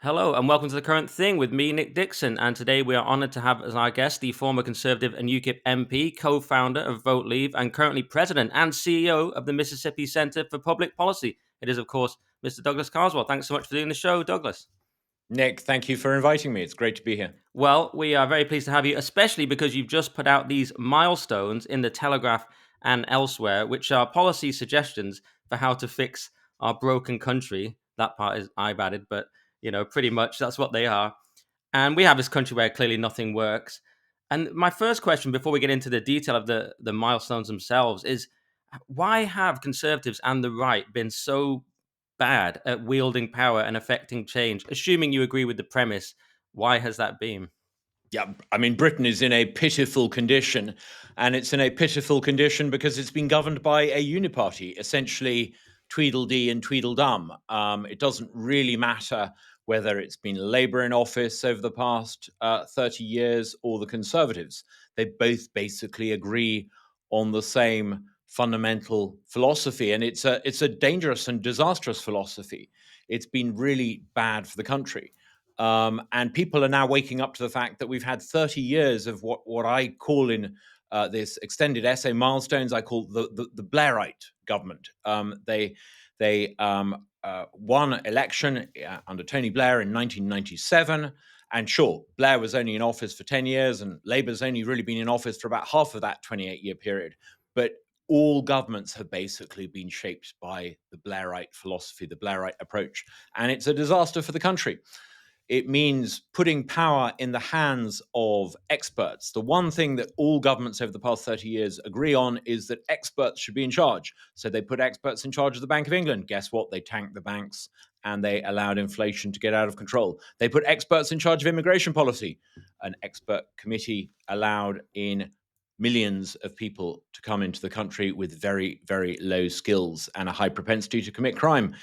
Hello and welcome to The Current Thing with me, Nick Dixon. And today we are honoured to have as our guest the former Conservative and UKIP MP, co-founder of Vote Leave, and currently President and CEO of the Mississippi Centre for Public Policy. It is, of course, Mr. Douglas Carswell. Thanks so much for doing the show, Douglas. Nick, thank you for inviting me. It's great to be here. Well, we are very pleased to have you, especially because you've just put out these milestones in the Telegraph and elsewhere, which are policy suggestions for how to fix our broken country. That part is I've added, but pretty much that's what they are. And we have this country where clearly nothing works. And my first question, before we get into the detail of the milestones themselves, is why have conservatives and the right been so bad at wielding power and affecting change? Assuming you agree with the premise, why has that been? Yeah, I mean, Britain is in a pitiful condition, and it's in a pitiful condition because it's been governed by a uniparty, essentially Tweedledee and Tweedledum. It doesn't really matter whether it's been Labour in office over the past 30 years or the Conservatives. They both basically agree on the same fundamental philosophy, and it's a dangerous and disastrous philosophy. It's been really bad for the country. And people are now waking up to the fact that we've had 30 years of what I call in this extended essay milestones. I call the Blairite government. They won election under Tony Blair in 1997. And sure, Blair was only in office for 10 years, and Labour's only really been in office for about half of that 28-year period. But all governments have basically been shaped by the Blairite philosophy, the Blairite approach. And it's a disaster for the country. It means putting power in the hands of experts. The one thing that all governments over the past 30 years agree on is that experts should be in charge. So they put experts in charge of the Bank of England. Guess what? They tanked the banks and they allowed inflation to get out of control. They put experts in charge of immigration policy. An expert committee allowed in millions of people to come into the country with very, very low skills and a high propensity to commit crime.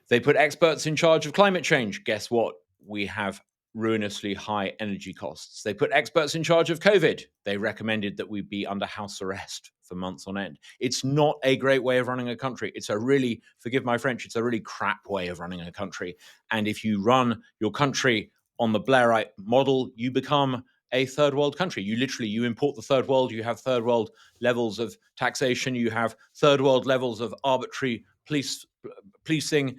They put experts in charge of climate change. Guess what? We have ruinously high energy costs. They put experts in charge of COVID. They recommended that we be under house arrest for months on end. It's not a great way of running a country. It's a really, forgive my French, it's a really crap way of running a country. And if you run your country on the Blairite model, you become a third world country. You import the third world. You have third world levels of taxation. You have third world levels of arbitrary policing.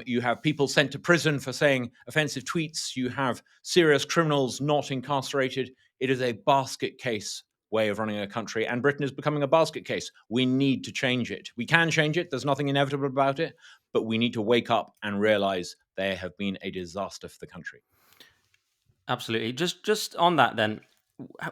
You have people sent to prison for saying offensive tweets. You have serious criminals not incarcerated. It is a basket case way of running a country, and Britain is becoming a basket case. We need to change it. We can change it. There's nothing inevitable about it, but we need to wake up and realize they have been a disaster for the country. Absolutely. Just on that then,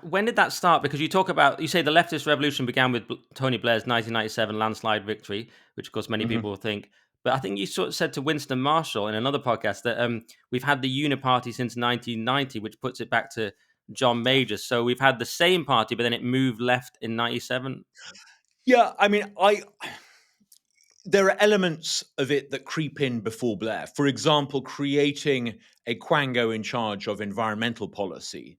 when did that start? Because you say the leftist revolution began with Tony Blair's 1997 landslide victory, which of course many people think. But I think you sort of said to Winston Marshall in another podcast that we've had the uniparty since 1990, which puts it back to John Major. So we've had the same party, but then it moved left in 97. Yeah, I mean, there are elements of it that creep in before Blair. For example, creating a Quango in charge of environmental policy.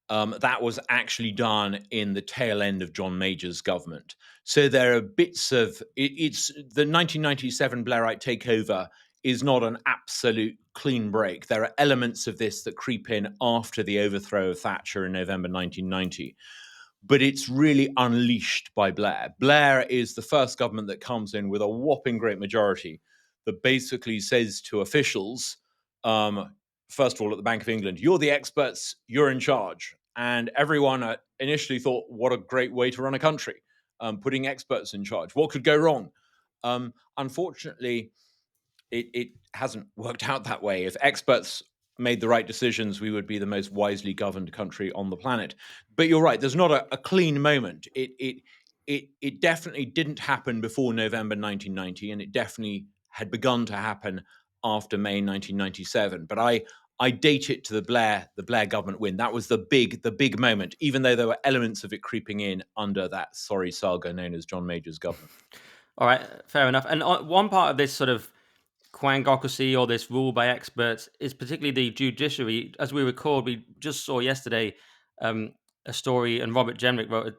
That was actually done in the tail end of John Major's government. So there are bits of it's the 1997 Blairite takeover is not an absolute clean break. There are elements of this that creep in after the overthrow of Thatcher in November 1990. But it's really unleashed by Blair. Blair is the first government that comes in with a whopping great majority that basically says to officials, first of all, at the Bank of England, you're the experts, you're in charge. And everyone initially thought, what a great way to run a country, putting experts in charge. What could go wrong? Unfortunately, it hasn't worked out that way. If experts made the right decisions, we would be the most wisely governed country on the planet. But you're right, there's not a clean moment. It definitely didn't happen before November 1990, and it definitely had begun to happen after May 1997. But I date it to the Blair government win. That was the big moment, even though there were elements of it creeping in under that sorry saga known as John Major's government. All right, fair enough. And one part of this sort of quangocracy or this rule by experts is particularly the judiciary. As we record, we just saw yesterday a story, and Robert Jenrick wrote a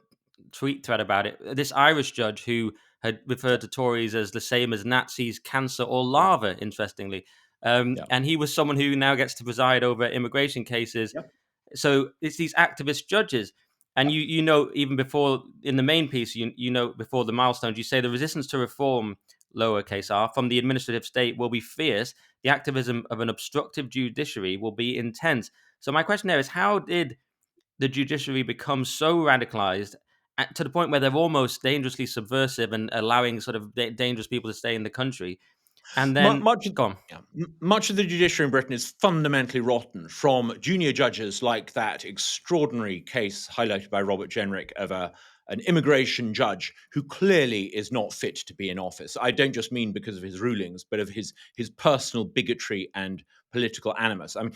tweet thread about it. This Irish judge who had referred to Tories as the same as Nazis, cancer, or lava, interestingly. Yeah. And he was someone who now gets to preside over immigration cases. Yep. So it's these activist judges. And Yep. you know, even before in the main piece, you know, before the milestones, you say the resistance to reform, lowercase r, from the administrative state will be fierce. The activism of an obstructive judiciary will be intense. So my question there is, how did the judiciary become so radicalized to the point where they're almost dangerously subversive and allowing sort of dangerous people to stay in the country? And then, Much, go on. yeah, much of the judiciary in Britain is fundamentally rotten, from junior judges like that extraordinary case highlighted by Robert Jenrick of an immigration judge who clearly is not fit to be in office. I don't just mean because of his rulings, but of his personal bigotry and political animus. I mean,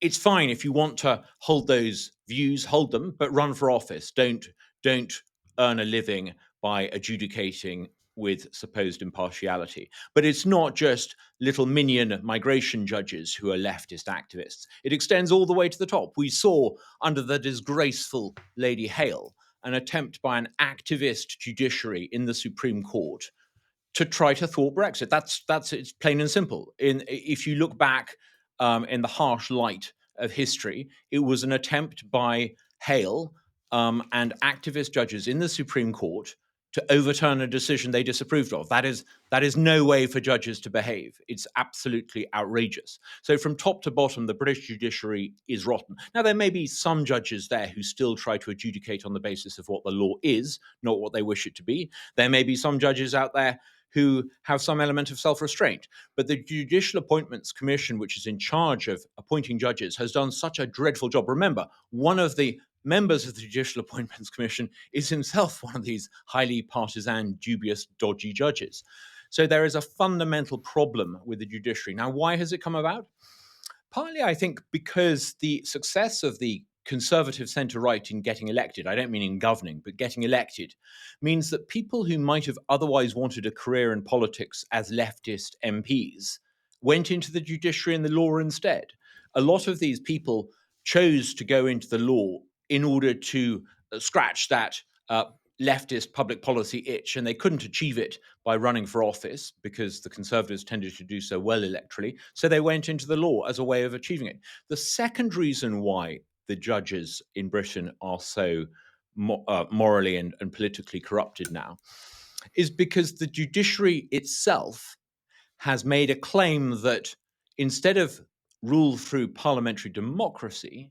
it's fine if you want to hold those views, hold them, but run for office. Don't earn a living by adjudicating with supposed impartiality. But it's not just little minion migration judges who are leftist activists. It extends all the way to the top. We saw under the disgraceful Lady Hale an attempt by an activist judiciary in the Supreme Court to try to thwart Brexit. That's it's plain and simple. If you look back in the harsh light of history, it was an attempt by Hale and activist judges in the Supreme Court to overturn a decision they disapproved of. That is no way for judges to behave. It's absolutely outrageous. So from top to bottom, the British judiciary is rotten. Now, there may be some judges there who still try to adjudicate on the basis of what the law is, not what they wish it to be. There may be some judges out there who have some element of self-restraint. But the Judicial Appointments Commission, which is in charge of appointing judges, has done such a dreadful job. Remember, one of the members of the Judicial Appointments Commission is himself one of these highly partisan, dubious, dodgy judges. So there is a fundamental problem with the judiciary. Now, why has it come about? Partly, I think, because the success of the conservative centre right in getting elected, I don't mean in governing, but getting elected, means that people who might have otherwise wanted a career in politics as leftist MPs went into the judiciary and the law instead. A lot of these people chose to go into the law in order to scratch that leftist public policy itch, and they couldn't achieve it by running for office because the Conservatives tended to do so well electorally. So they went into the law as a way of achieving it. The second reason why the judges in Britain are so morally and politically corrupted now is because the judiciary itself has made a claim that instead of rule through parliamentary democracy,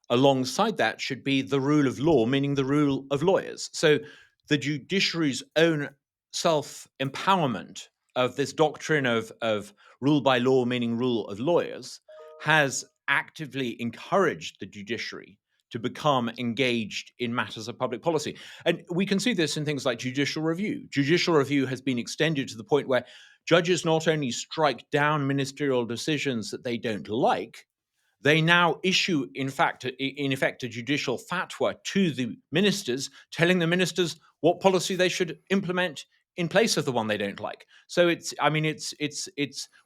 alongside that should be the rule of law, meaning the rule of lawyers. So the judiciary's own self-empowerment of this doctrine of rule by law, meaning rule of lawyers, has actively encouraged the judiciary to become engaged in matters of public policy. And we can see this in things like judicial review. Judicial review has been extended to the point where judges not only strike down ministerial decisions that they don't like, they now issue, in effect, a judicial fatwa to the ministers, telling the ministers what policy they should implement in place of the one they don't like. So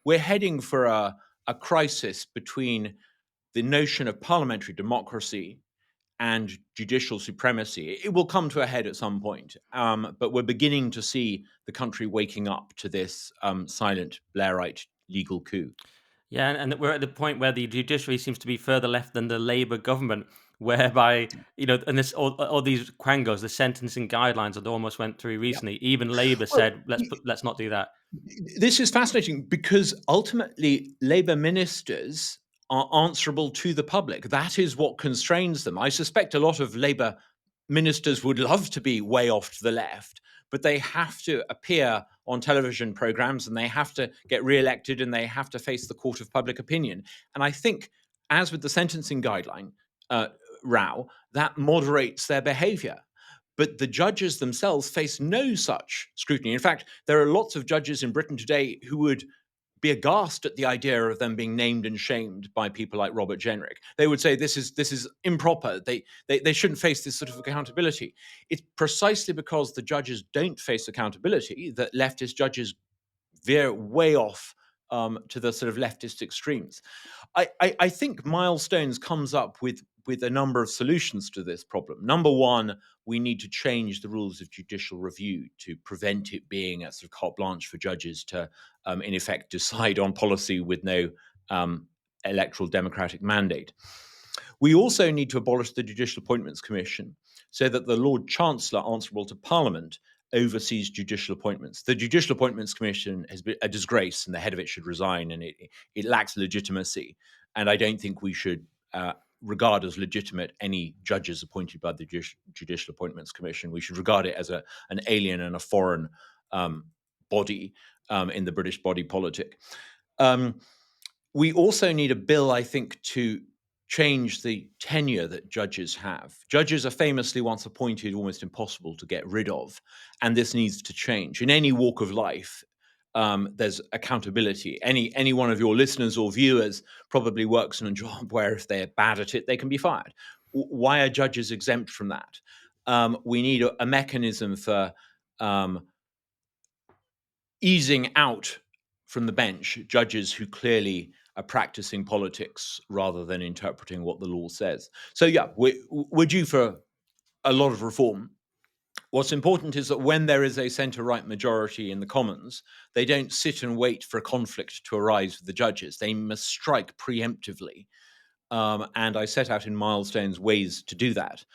we're heading for a crisis between the notion of parliamentary democracy and judicial supremacy. It will come to a head at some point, but we're beginning to see the country waking up to this silent Blairite legal coup. Yeah, and we're at the point where the judiciary seems to be further left than the Labour government, whereby, you know, and this all these quangos, the sentencing guidelines that almost went through Yep. recently. Even Labour Well, said, let's not do that. this is fascinating because ultimately Labour ministers are answerable to the public. That is what constrains them. I suspect a lot of Labour ministers would love to be way off to the left, but they have to appear on television programs and they have to get re-elected and they have to face the court of public opinion. And I think, as with the sentencing guideline row, that moderates their behavior. But the judges themselves face no such scrutiny. In fact, there are lots of judges in Britain today who would be aghast at the idea of them being named and shamed by people like Robert Jenrick. They would say this is improper. They shouldn't face this sort of accountability. It's precisely because the judges don't face accountability that leftist judges veer way off to the sort of leftist extremes. I think Milestones comes up with with a number of solutions to this problem. Number one, we need to change the rules of judicial review to prevent it being a sort of carte blanche for judges to, in effect, decide on policy with no electoral democratic mandate. We also need to abolish the Judicial Appointments Commission so that the Lord Chancellor, answerable to Parliament, oversees judicial appointments. The Judicial Appointments Commission has been a disgrace, and the head of it should resign, and it lacks legitimacy. And I don't think we should regard as legitimate any judges appointed by the Judicial Appointments Commission. We should regard it as an alien and a foreign body in the British body politic. We also need a bill, I think, to change the tenure that judges have. Judges are famously, once appointed, almost impossible to get rid of, and this needs to change. In any walk of life, there's accountability. Any one of your listeners or viewers probably works in a job where if they're bad at it, they can be fired. Why are judges exempt from that? We need a mechanism for easing out from the bench judges who clearly are practicing politics rather than interpreting what the law says. So yeah, we're due for a lot of reform. What's important is that when there is a centre-right majority in the Commons, they don't sit and wait for a conflict to arise with the judges. They must strike preemptively. And I set out in Milestones ways to do that.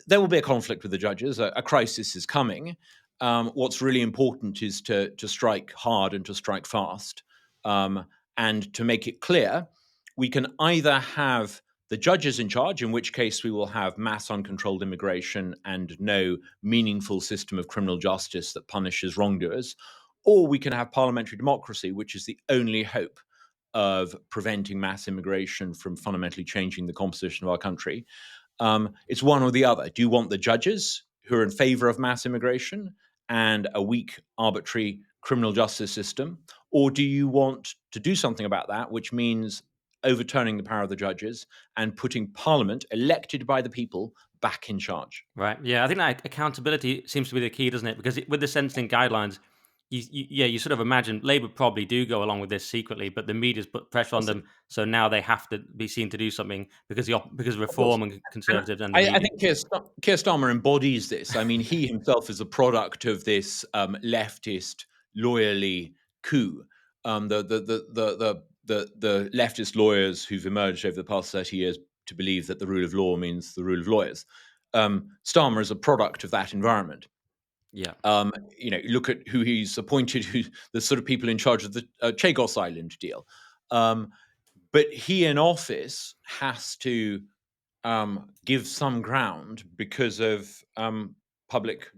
There will be a conflict with the judges. A crisis is coming. What's really important is to strike hard and to strike fast. And to make it clear, we can either have the judges in charge, in which case we will have mass uncontrolled immigration and no meaningful system of criminal justice that punishes wrongdoers, or we can have parliamentary democracy, which is the only hope of preventing mass immigration from fundamentally changing the composition of our country. It's one or the other. Do you want the judges who are in favor of mass immigration and a weak, arbitrary criminal justice system? Or do you want to do something about that, which means overturning the power of the judges and putting Parliament, elected by the people, back in charge? Right. Yeah, I think that accountability seems to be the key, doesn't it? Because with the sentencing guidelines, you sort of imagine Labour probably do go along with this secretly, but the media's put pressure on them, so now they have to be seen to do something because because of Of course. Reform and And Conservatives and the I media. think Keir Starmer embodies this. I mean, he himself is a product of this leftist lawyerly coup. The leftist lawyers who've emerged over the past 30 years to believe that the rule of law means the rule of lawyers. Starmer is a product of that environment. Yeah. Look at who he's appointed, who the sort of people in charge of the Chagos Island deal. But he in office has to give some ground because of public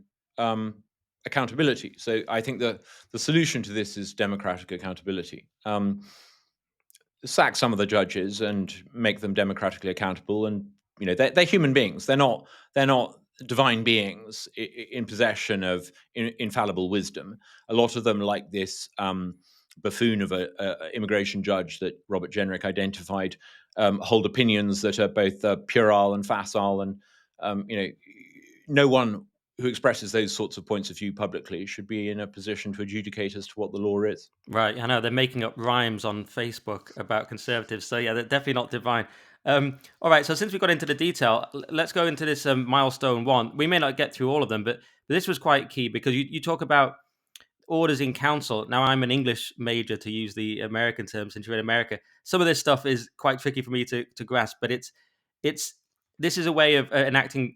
accountability. So I think the solution to this is democratic accountability. Sack some of the judges and make them democratically accountable. And they're human beings. They're not divine beings in possession of infallible wisdom. A lot of them, like this buffoon of a immigration judge that Robert Jenrick identified, hold opinions that are both puerile and facile, and no one who expresses those sorts of points of view publicly should be in a position to adjudicate as to what the law is. Right, I know they're making up rhymes on Facebook about Conservatives, so yeah, they're definitely not divine. All right, so since we got into the detail, let's go into this milestone one. We may not get through all of them, but this was quite key because you talk about orders in council. Now, I'm an English major, to use the American term, since you're in America. Some of this stuff is quite tricky for me to grasp, but it's this is a way of enacting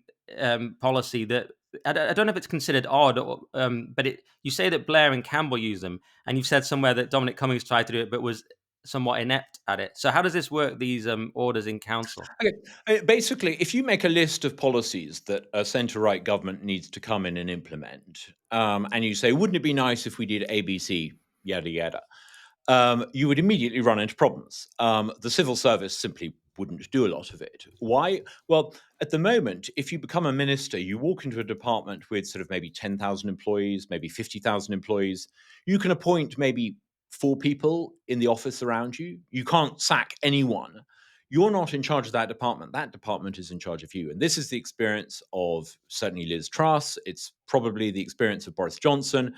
policy that I don't know if it's considered odd, but you say that Blair and Campbell use them, and you've said somewhere that Dominic Cummings tried to do it, but was somewhat inept at it. So how does this work? These orders in council? Okay. Basically, if you make a list of policies that a centre-right government needs to come in and implement, and you say, wouldn't it be nice if we did ABC, yada, yada, you would immediately run into problems. The civil service simply wouldn't do a lot of it. Why? Well, at the moment, if you become a minister, you walk into a department with sort of maybe 10,000 employees, maybe 50,000 employees. You can appoint maybe 4 people in the office around you. You can't sack anyone. You're not in charge of that department. That department is in charge of you. And this is the experience of certainly Liz Truss. It's probably the experience of Boris Johnson.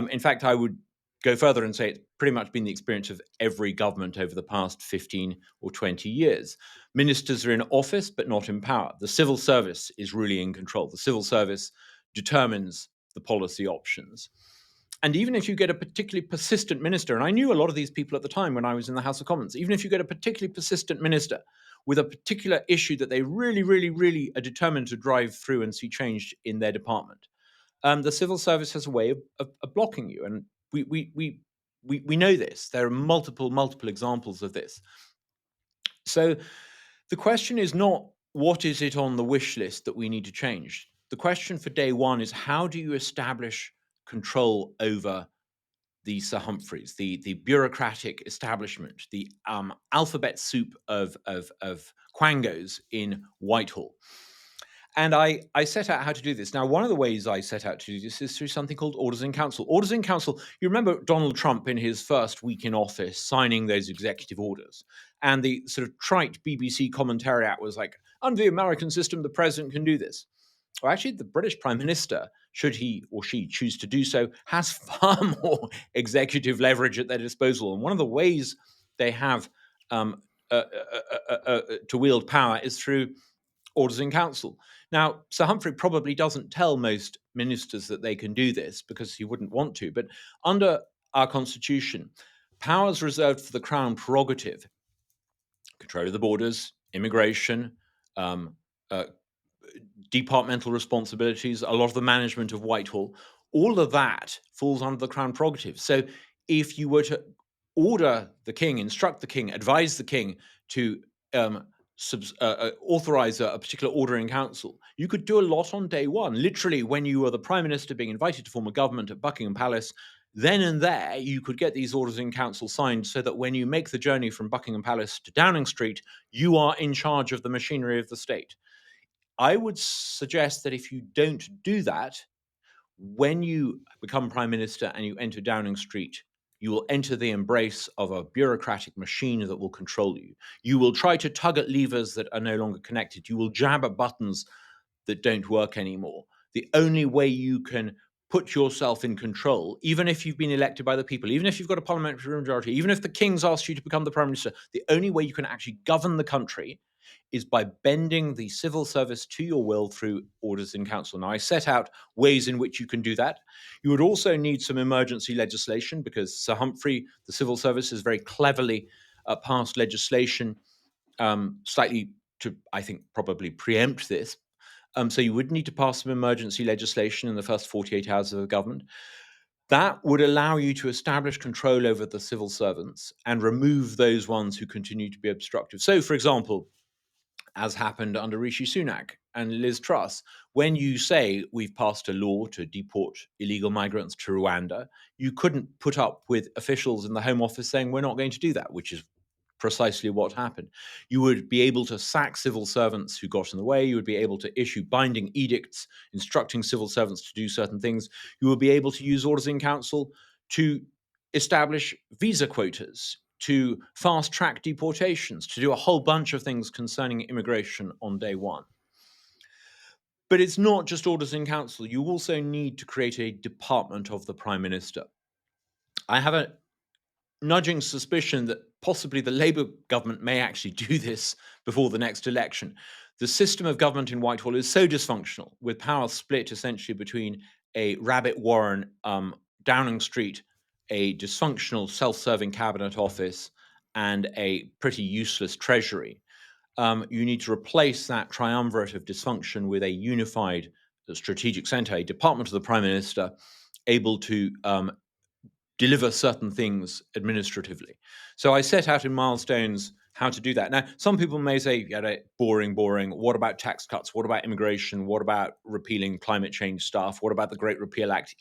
In fact, I would go further and say it's pretty much been the experience of every government over the past 15 or 20 years. Ministers are in office, but not in power. The civil service is really in control. The civil service determines the policy options. And even if you get a particularly persistent minister, and I knew a lot of these people at the time when I was in the House of Commons, even if you get a particularly persistent minister with a particular issue that they really, really, really are determined to drive through and see changed in their department, the civil service has a way of blocking you. And we know this. There are multiple examples of this. So the question is not what is it on the wish list that we need to change. The question for day one is how do you establish control over the Sir Humphreys, the bureaucratic establishment, the alphabet soup of quangos in Whitehall. And I set out how to do this. Now, one of the ways I set out to do this is through something called Orders in Council. Orders in Council, you remember Donald Trump in his first week in office signing those executive orders. And the sort of trite BBC commentariat was like, under the American system, the president can do this. Well, actually, the British Prime Minister, should he or she choose to do so, has far more executive leverage at their disposal. And one of the ways they have to wield power is through Orders in Council. Now, Sir Humphrey probably doesn't tell most ministers that they can do this because he wouldn't want to. But under our Constitution, powers reserved for the Crown prerogative, control of the borders, immigration, uh, departmental responsibilities, a lot of the management of Whitehall, all of that falls under the Crown prerogative. So if you were to order the king, instruct the king, advise the king to authorize a particular order in council, you could do a lot on day one. Literally, when you were the prime minister being invited to form a government at Buckingham Palace, then and there you could get these orders in council signed so that when you make the journey from Buckingham Palace to Downing Street, you are in charge of the machinery of the state. I would suggest that if you don't do that, when you become prime minister and you enter Downing Street, you will enter the embrace of a bureaucratic machine that will control you. You will try to tug at levers that are no longer connected. You will jab at buttons that don't work anymore. The only way you can put yourself in control, even if you've been elected by the people, even if you've got a parliamentary majority, even if the king's asked you to become the prime minister, the only way you can actually govern the country is by bending the civil service to your will through orders in council. Now, I set out ways in which you can do that. You would also need some emergency legislation because Sir Humphrey, the civil service, has very cleverly passed legislation slightly to, I think, probably preempt this. So you would need to pass some emergency legislation in the first 48 hours of the government. That would allow you to establish control over the civil servants and remove those ones who continue to be obstructive. So, for example, as happened under Rishi Sunak and Liz Truss, when you say we've passed a law to deport illegal migrants to Rwanda, you couldn't put up with officials in the Home Office saying we're not going to do that, which is precisely what happened. You would be able to sack civil servants who got in the way. You would be able to issue binding edicts instructing civil servants to do certain things. You would be able to use orders in council to establish visa quotas, to fast track deportations, to do a whole bunch of things concerning immigration on day one. But it's not just orders in council. You also need to create a department of the prime minister. I have a nudging suspicion that possibly the Labour government may actually do this before the next election. The system of government in Whitehall is so dysfunctional, with power split essentially between a rabbit warren, Downing Street, a dysfunctional self-serving cabinet office, and a pretty useless treasury. You need to replace that triumvirate of dysfunction with a unified strategic centre, a department of the prime minister, able to deliver certain things administratively. So I set out in milestones how to do that. Now, some people may say, yeah, boring. What about tax cuts? What about immigration? What about repealing climate change stuff? What about the Great Repeal Act?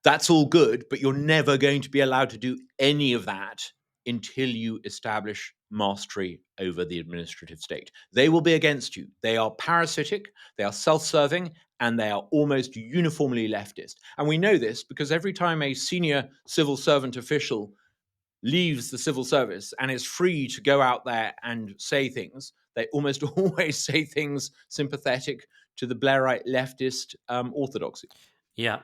That's all good, but you're never going to be allowed to do any of that until you establish mastery over the administrative state. They will be against you. They are parasitic, they are self-serving, and they are almost uniformly leftist. And we know this because every time a senior civil servant official leaves the civil service and is free to go out there and say things, they almost always say things sympathetic to the Blairite leftist orthodoxy. Yeah.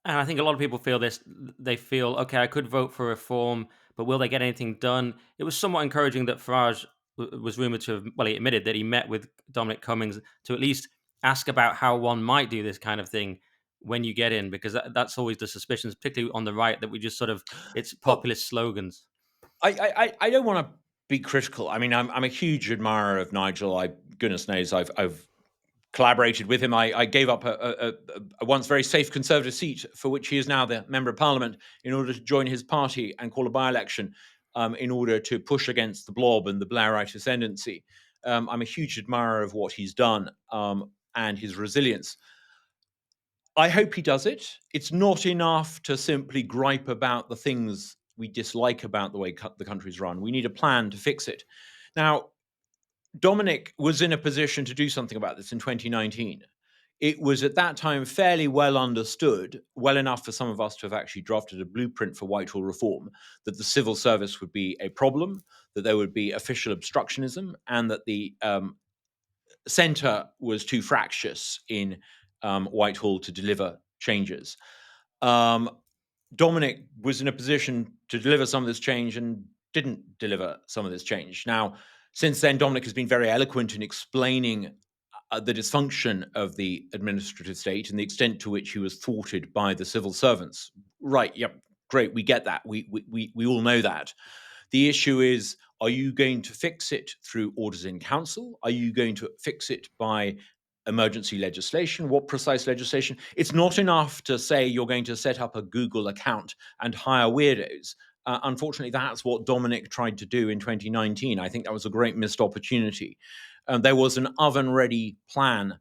And I think a lot of people feel this. They feel, okay, I could vote for reform, but will they get anything done? It was somewhat encouraging that Farage was rumored to have, well, he admitted that he met with Dominic Cummings to at least ask about how one might do this kind of thing when you get in, because that's always the suspicions, particularly on the right, that we just sort of, it's Well, populist slogans. I don't want to be critical. I mean, I'm a huge admirer of Nigel. Goodness knows I've collaborated with him. I gave up a once very safe Conservative seat for which he is now the Member of Parliament in order to join his party and call a by-election in order to push against the blob and the Blairite ascendancy. I'm a huge admirer of what he's done and his resilience. I hope he does it. It's not enough to simply gripe about the things we dislike about the way the country's run. We need a plan to fix it. Now, Dominic was in a position to do something about this in 2019. It was at that time fairly well understood, well enough for some of us to have actually drafted a blueprint for Whitehall reform, that the civil service would be a problem, that there would be official obstructionism, and that the centre was too fractious in Whitehall to deliver changes. Um, Dominic was in a position to deliver some of this change and didn't deliver some of this change. Now, since then, Dominic has been very eloquent in explaining the dysfunction of the administrative state and the extent to which he was thwarted by the civil servants. Right, yep, great, we get that. We all know that. The issue is, are you going to fix it through orders in council? Are you going to fix it by emergency legislation? What precise legislation? It's not enough to say you're going to set up a Google account and hire weirdos. Unfortunately, that's what Dominic tried to do in 2019. I think that was a great missed opportunity. There was an oven ready plan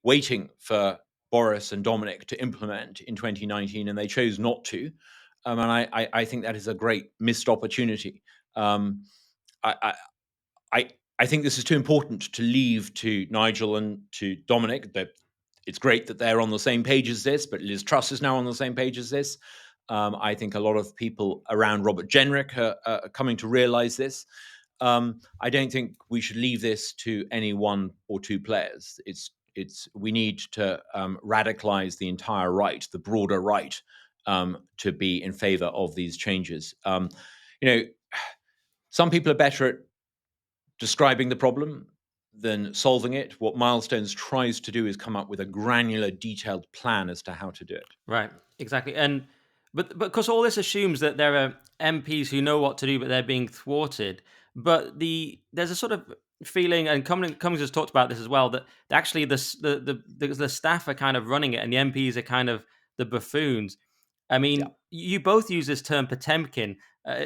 waiting for Boris and Dominic to implement in 2019, and they chose not to. And I think that is a great missed opportunity. Um, I, I, I think this is too important to leave to Nigel and to Dominic. That it's great that they're on the same page as this, but Liz Truss is now on the same page as this. I think a lot of people around Robert Jenrick are coming to realise this. I don't think we should leave this to any one or two players. We need to radicalize the entire right, the broader right, to be in favour of these changes. You know, some people are better at describing the problem than solving it. What Milestones tries to do is come up with a granular, detailed plan as to how to do it. Right, exactly. And but because all this assumes that there are MPs who know what to do, but they're being thwarted. But there's a sort of feeling, and Cummings has talked about this as well, that actually the staff are kind of running it, and the MPs are kind of the buffoons. I Yeah. mean, you both use this term Potemkin.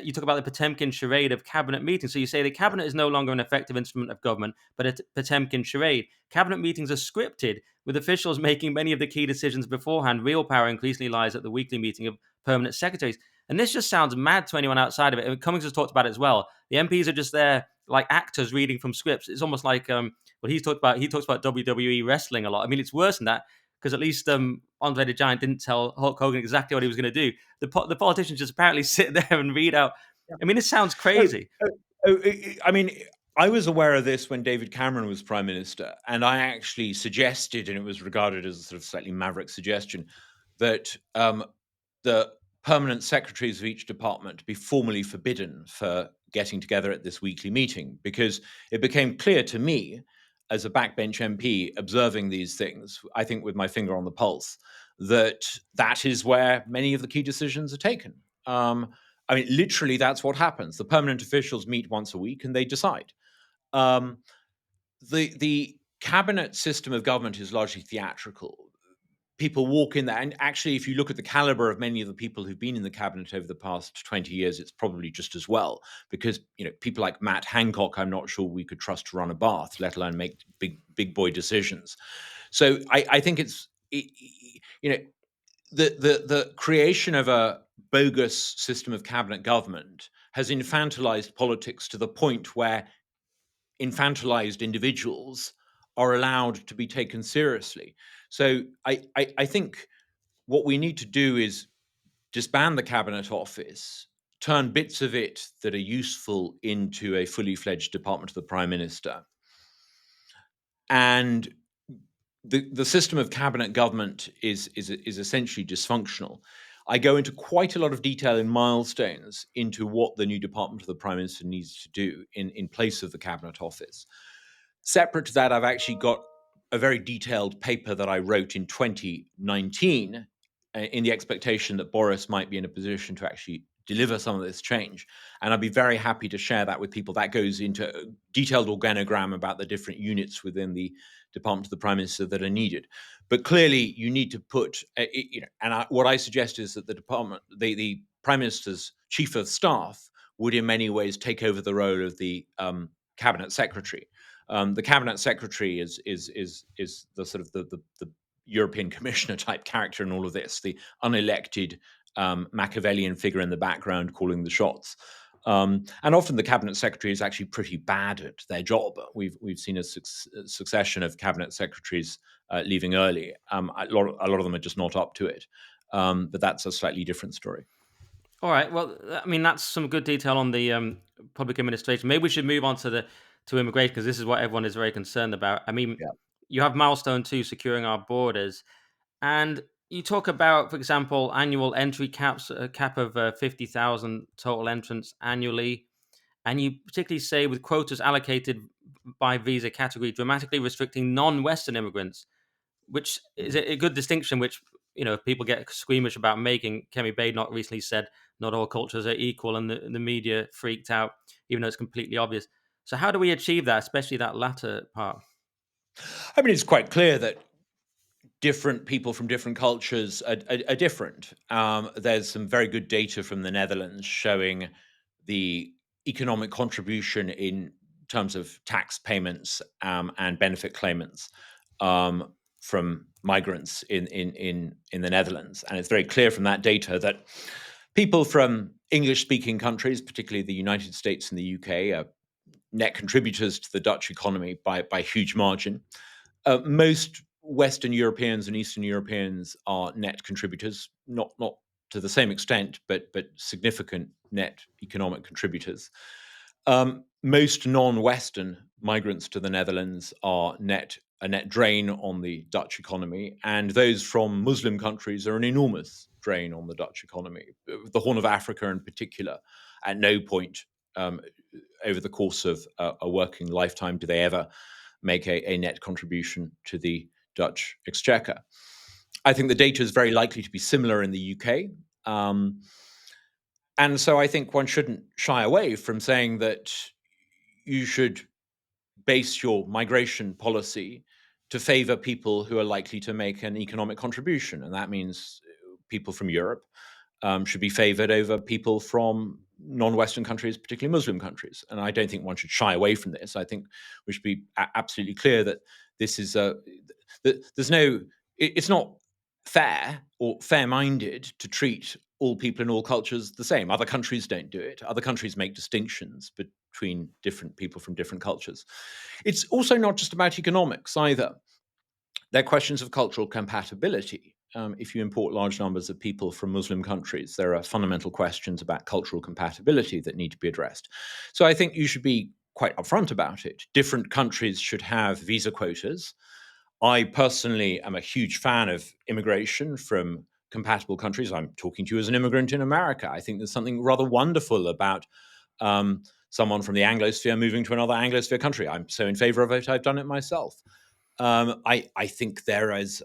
You talk about the Potemkin charade of cabinet meetings. So you say the cabinet is no longer an effective instrument of government, but a Potemkin charade. Cabinet meetings are scripted, with officials making many of the key decisions beforehand. Real power increasingly lies at the weekly meeting of permanent secretaries. And this just sounds mad to anyone outside of it. And Cummings has talked about it as well. The MPs are just there like actors reading from scripts. It's almost like what he talks about WWE wrestling a lot. I mean, it's worse than that, because at least Andre the Giant didn't tell Hulk Hogan exactly what he was going to do. The politicians just apparently sit there and read out. I mean, this sounds Oh, crazy. oh, I mean, I was aware of this when David Cameron was prime minister, and I actually suggested, and it was regarded as a sort of slightly maverick suggestion, that the permanent secretaries of each department be formally forbidden for getting together at this weekly meeting, because it became clear to me as a backbench MP observing these things, I think with my finger on the pulse, that that is where many of the key decisions are taken. I mean, literally, that's what happens. The permanent officials meet once a week and they decide. Um, the cabinet system of government is largely theatrical. People walk in there, and actually, if you look at the caliber of many of the people who've been in the cabinet over the past 20 years, it's probably just as well. Because people like Matt Hancock, I'm not sure we could trust to run a bath, let alone make big boy decisions. So I think you know the creation of a bogus system of cabinet government has infantilized politics to the point where infantilized individuals are allowed to be taken seriously. So I think what we need to do is disband the cabinet office, turn bits of it that are useful into a fully fledged department of the prime minister, and the system of cabinet government is essentially dysfunctional. I go into quite a lot of detail in milestones into what the new department of the prime minister needs to do in place of the cabinet office. Separate to that, I've actually got a very detailed paper that I wrote in 2019 in the expectation that Boris might be in a position to actually deliver some of this change. And I'd be very happy to share that with people. That goes into a detailed organogram about the different units within the Department of the Prime Minister that are needed. But clearly, you need to put, what I suggest is that the Prime Minister's chief of staff would in many ways take over the role of the cabinet secretary. The cabinet secretary is the sort of the European commissioner type character in all of this, the unelected Machiavellian figure in the background calling the shots. And often the cabinet secretary is actually pretty bad at their job. We've seen a succession of cabinet secretaries leaving early. A lot of them are just not up to it. But that's a slightly different story. All right. Well, I mean, that's some good detail on the public administration. Maybe we should move on to the to immigration because this is what everyone is very concerned about. I mean, Yeah. you have milestone two, securing our borders, and you talk about, for example, annual entry caps, a cap of 50,000 total entrants annually, and you particularly say with quotas allocated by visa category, dramatically restricting non-Western immigrants, which is Mm. a good distinction, which people get squeamish about making. Kemi Badenoch recently said not all cultures are equal, and the media freaked out, even though it's completely obvious. So how do we achieve that, especially that latter part? I mean, it's quite clear that different people from different cultures are different. There's some very good data from the Netherlands showing the economic contribution in terms of tax payments and benefit claimants from migrants in the Netherlands, and it's very clear from that data that people from English-speaking countries, particularly the United States and the UK, are net contributors to the Dutch economy by huge margin. Most Western Europeans and Eastern Europeans are net contributors, not to the same extent, but significant net economic contributors. Most non-Western migrants to the Netherlands are a net drain on the Dutch economy, and those from Muslim countries are an enormous drain on the Dutch economy. The Horn of Africa, in particular, at no point um, over the course of a working lifetime do they ever make a net contribution to the Dutch exchequer. I think the data is very likely to be similar in the UK. And so I think one shouldn't shy away from saying that you should base your migration policy to favor people who are likely to make an economic contribution. And that means people from Europe should be favored over people from non-Western countries, particularly Muslim countries. And I don't think one should shy away from this. I think we should be absolutely clear that this is that there's no, it's not fair or fair-minded to treat all people in all cultures the same. Other countries don't do it. Other countries make distinctions between different people from different cultures. It's also not just about economics either. They're questions of cultural compatibility. If you import large numbers of people from Muslim countries, there are fundamental questions about cultural compatibility that need to be addressed. So I think you should be quite upfront about it. Different countries should have visa quotas. I personally am a huge fan of immigration from compatible countries. I'm talking to you as an immigrant in America. I think there's something rather wonderful about someone from the Anglosphere moving to another Anglosphere country. I'm so in favor of it, I've done it myself. I think there is,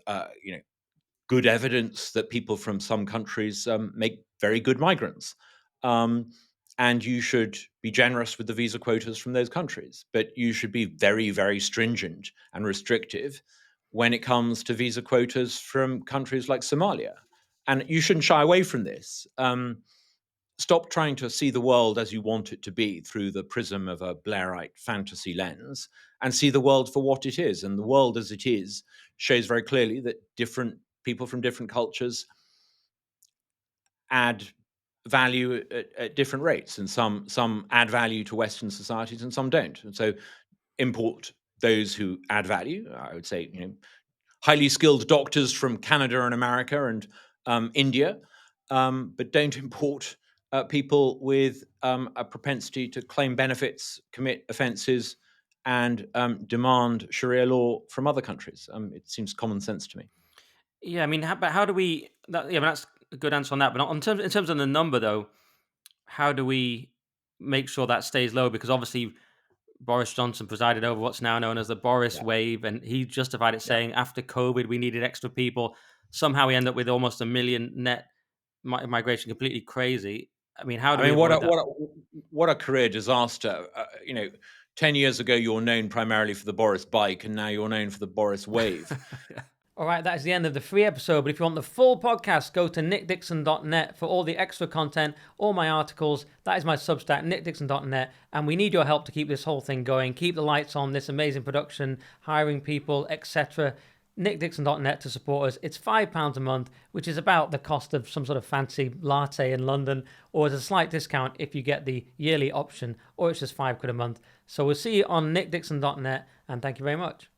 good evidence that people from some countries make very good migrants, um, and you should be generous with the visa quotas from those countries. But you should be very, very stringent and restrictive when it comes to visa quotas from countries like Somalia, and you shouldn't shy away from this. Stop trying to see the world as you want it to be through the prism of a Blairite fantasy lens and see the world for what it is. And the world as it is shows very clearly that different people from different cultures add value at different rates, and some add value to Western societies and some don't. And so import those who add value. I would say, highly skilled doctors from Canada and America and India, but don't import people with a propensity to claim benefits, commit offences, and demand Sharia law from other countries. It seems common sense to me. Yeah, I mean, but how do we? Yeah, that's a good answer on that. But in terms of the number, though, how do we make sure that stays low? Because obviously, Boris Johnson presided over what's now known as the Boris Yeah, wave, and he justified it yeah. saying after COVID we needed extra people. Somehow we end up with almost a million net migration, completely crazy. I mean, how do I we mean, what a avoid that? what a what a career disaster. 10 years ago you were known primarily for the Boris bike, and now you're known for the Boris wave. All right, that is the end of the free episode. But if you want the full podcast, go to nickdixon.net for all the extra content, all my articles. That is my Substack, nickdixon.net. And we need your help to keep this whole thing going, keep the lights on, this amazing production, hiring people, etc. nickdixon.net to support us. It's £5 a month, which is about the cost of some sort of fancy latte in London, or there's a slight discount if you get the yearly option, or it's just £5 a month. So we'll see you on nickdixon.net, and thank you very much.